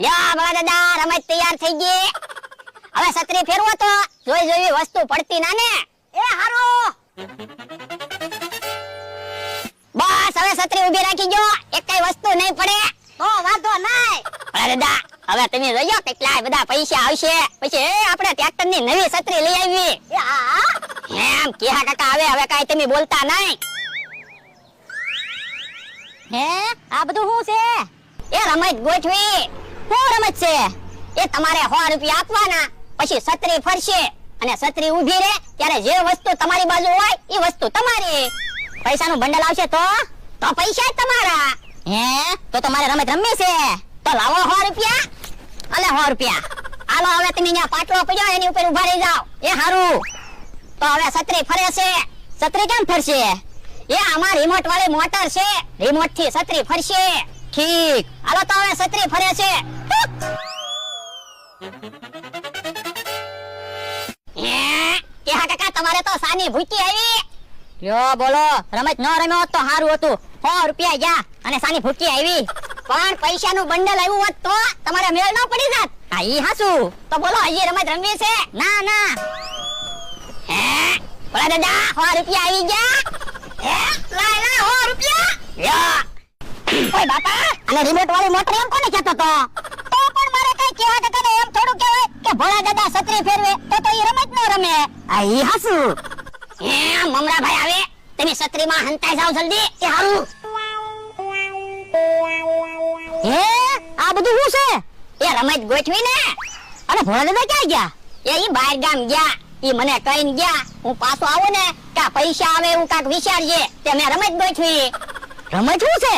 યા બળા દાદા રમત તૈયાર થઈ ગઈ. હવે છત્રી ફેરવો તો જોઈ જોઈ વસ્તુ પડતી ના ને. એ હારો બસ હવે છત્રી ઊભી રાખી ગયો, એકેય વસ્તુ નહીં પડે તો વાંધો નહીં. બળા દાદા હવે તમે જોજો કેટલા બધા પૈસા આવશે, પછી આપણે ટ્રેક્ટર ની નવી છત્રી લઈ આવી. એમ કેહા કાકા હવે કાઈ તમે બોલતા નહીં. હે આ બધું શું છે? એ રમત ગોઠવી. શું રમત છે? એ તમારે 100 રૂપિયા આપવાના, પછી છત્રી ફરશે અને છત્રી ઊભી રહે ત્યારે જે વસ્તુ તમારી બાજુ હોય એ વસ્તુ તમારી. પૈસાનું બંડલ આવશે તો પૈસા જ તમારા. હે તો તમારે રમત રમવી છે તો લાવો 100 રૂપિયા. અલે 100 રૂપિયા હાલો. હવે તમે અહીંયા પાટલો પડ્યો એની ઉપર ઊભા રહી જાઓ. એ હારું તો હવે છત્રી ફરે છે. છત્રી કેમ ફરશે? એ આમાં રિમોટ વાળી મોટર છે, રિમોટ થી છત્રી ફરશે. ઠીક હાલો તો હવે છત્રી ફરે છે. કાકા તમારે તો સાની ભૂકી આવી. લ્યો બોલો, રમત ન રમ્યો તો સારું હતું. 100 રૂપિયા ગયા અને સાની ભૂકી આવી. પણ પૈસાનું બંડલ આવ્યું હોત તો તમારે મેળ ન પડી જાત. હા ઈ હાસુ. તો બોલો હજી રમત રમવી છે? ના ના. હે બોલા દાદા 100 રૂપિયા આવી ગયા. હે લાય 100 રૂપિયા. લ્યો ઓય બાપા, અને રિમોટ વાળી મોટર એમ કોને કહેતો તો? તો પણ મારે કઈ કહેવા કાકાને એમ થોડું કહેવાય કે ભોળા દાદા છત્રી ફેરવે તો ઈ રમત ન રમે. આ ઈ હાસુ. હે મમરા ભાઈ આવે, તમે છત્રીમાં હંતાઈ જાવ જલ્દી. એ હારું. હે આ બધું શું છે? એ રમત ગોઠવી ને. અને ભોળા દાદા ક્યાં ગયા? ઈ બહાર ગામ ગયા. ઈ મને કહીને ગયા હું પાછો આવું ને કે પૈસા આવે એવું કાક વિચારજે. તે મેં રમત ગોઠવી. રમત શું છે?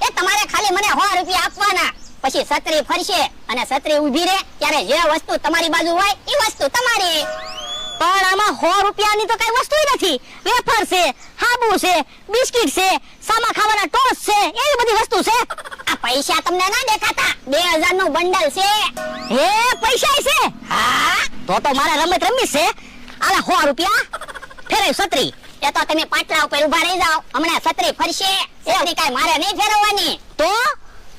એ તમારે ખાલી મને 100 રૂપિયા આપવાના, પછી છત્રી ફરશે અને છત્રી ઊભી રહે ત્યારે જે વસ્તુ તમારી બાજુ હોય એ વસ્તુ તમારી. પણ આમાં 100 રૂપિયાની તો કઈ વસ્તુ નથી. વેફર છે, હાબુ છે, બિસ્કિટ છે, સામા ખાવાના ટોસ છે, એવી બધી વસ્તુ છે. આ પૈસા તમને ના દેખાતા? 2000 નું બંડલ છે. હે પૈસા છે? હા તો મારે રમત રમવી છે. આલા 100 રૂપિયા ફેરવ છત્રી. એ તો તમે પાટલા ઉપર ઊભા રહી જાઓ, હમણાં છત્રી ફરશે. છત્રી કાઈ મારે નહીં ફેરવવાની. તો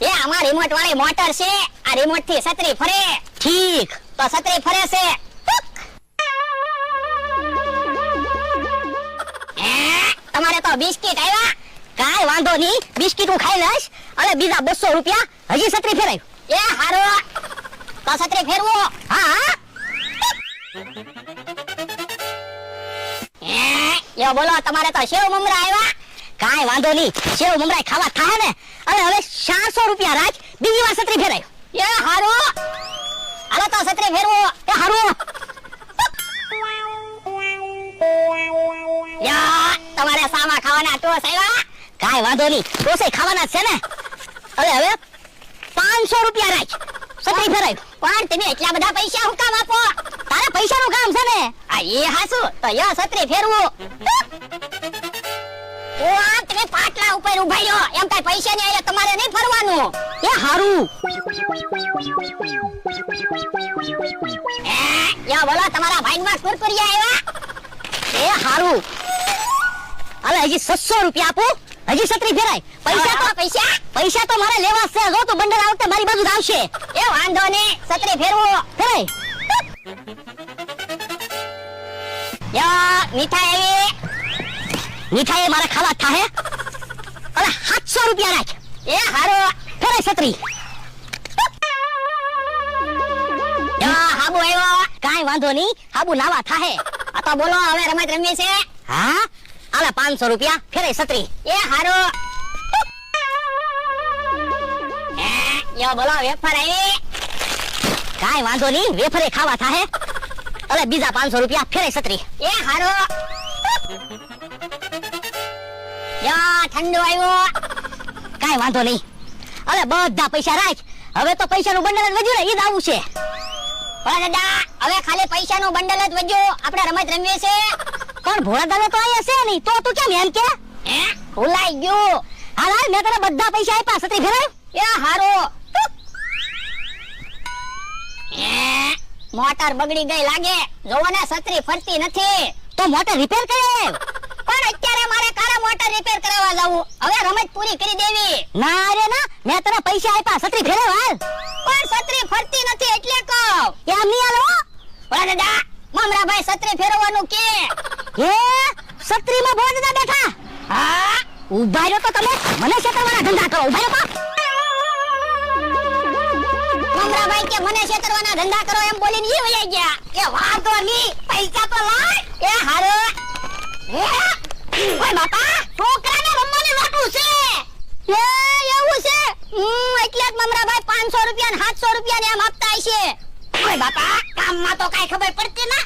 એ આમાં રિમોટ વાળી મોટર છે, આ રિમોટ થી છત્રી ફરે. ઠીક તો છત્રી ફરે છે. તમારે તો બિસ્કિટ આવ્યા. કાઈ વાંધો નહીં, બિસ્કિટ હું ખાઈ લઈશ. અને બીજા 200 રૂપિયા હજી છત્રી ફેરાય. એ હારો તો છત્રી ફેરવો. હા યો બોલો, તમારે તો સેવ મમરા આવ્યા. કાઈ વાંધો નહીં, સેવ મમરા ખાવા થાય ને. અને હવે 400 રૂપિયા રાખ, બીજી વાર છત્રી ફેરાય. એ હારો હાલો તો છત્રી ફેરવો. એ હારો યા તમારે સામા ખાવાના ટોસ આવ્યા. કાઈ વાંધો નહીં, ટોસે ખાવાના છે ને. હવે 500 રૂપિયા રાખ, છત્રી ફેરાય. પણ તમે એટલા બધા પૈસા હું કામ આપો? તારે પૈસાનું કામ છે ને. આ એ હાસુ તો યો છત્રી ફેરવું. ઓ આ તમે પાટલા ઉપર ઊભા રહ્યો, એમ કઈ પૈસા નહીં આવ્યા તમારે નહીં ફરવાનું. એ હારું. યો બોલો, તમારા ભાઈમાં કુરકુરિયા આવ્યા. એ હારું. હવે હજી 600 રૂપિયા આપો, હજી છત્રી ફેરાય. પૈસા તો મારે લેવા છે. જો તો બંડલ આવતે મારી બાજુ આવશે. એ વાંધો નહીં, છત્રી ફેરવો. ફેરાય. યા મીઠાઈ આવી. મીઠાઈ મારે ખાવા થાહે. અરે 700 રૂપિયા રાખ. એ હારો ફેરાય છત્રી. યા હાબુ આવ્યો. કાઈ વાંધો નહીં, હાબુ નાવા થાહે. આ તો બોલો હવે રમત રમવી છે? હા આલા 500 રૂપિયા ફેરાય છત્રી. એ હારો. યો બોલો, વેફર આવી. કાઈ વાંધો નહીં, વેફરે ખાવા થાહે. અલે બીજા 500 રૂપિયા ફેરાય છત્રી. એ હારો. યો ઠંડો આવ્યો. કાઈ વાંધો નહીં, અલે બધા પૈસા રાખ. હવે તો પૈસાનું બંડલ જ વધ્યું ને, ઈ જ આવું છે. ભોળા દાદા હવે ખાલી પૈસાનું બંડલ જ વધ્યું, આપણે રમત રમવી છે. પણ ભોળા દાદા તો અહીંયા છે નહીં, તો તું કેમ એમ કે? હે ભૂલાઈ ગયું. હાલ મેં તને બધા પૈસા આપ્યા, છત્રી ફેરાય. એ હારો. મોટર બગડી ગઈ લાગે, જોવો ને છત્રી ફરતી નથી. તો મોટર રિપેર કરે. પણ અત્યારે મારે કારા મોટર રિપેર કરાવવા જાવું. હવે રમત પૂરી કરી દેવી. ના રે ના, મેં તને પૈસા આપ્યા, છત્રી ફેરવ હાલ. પણ એમ નહીં આલો ભોળા દાદા મમરાભાઈ છત્રી ફેરવવાનું કે હે છત્રીમાં ભોળા દાદા બેઠા હા ઉભા રહ્યો તો તમે મને છેતરવાના ધંધા કરો ઉભા રહ્યો મમરાભાઈ કે મને છેતરવાના ધંધા કરો એમ બોલીને ઈ વયા ગયા એ વાંધો નહીં પૈસા તો લાય એ હારો ઓય બાપા છોકરાને રમવાને લોટું છે એ એવું છે એટલે જ મમરાભાઈ 500 રૂપિયા ને 700 રૂપિયા ને એમ આપતા હશે ઓય બાપા કામમાં તો કાઈ ખબર પડતી ના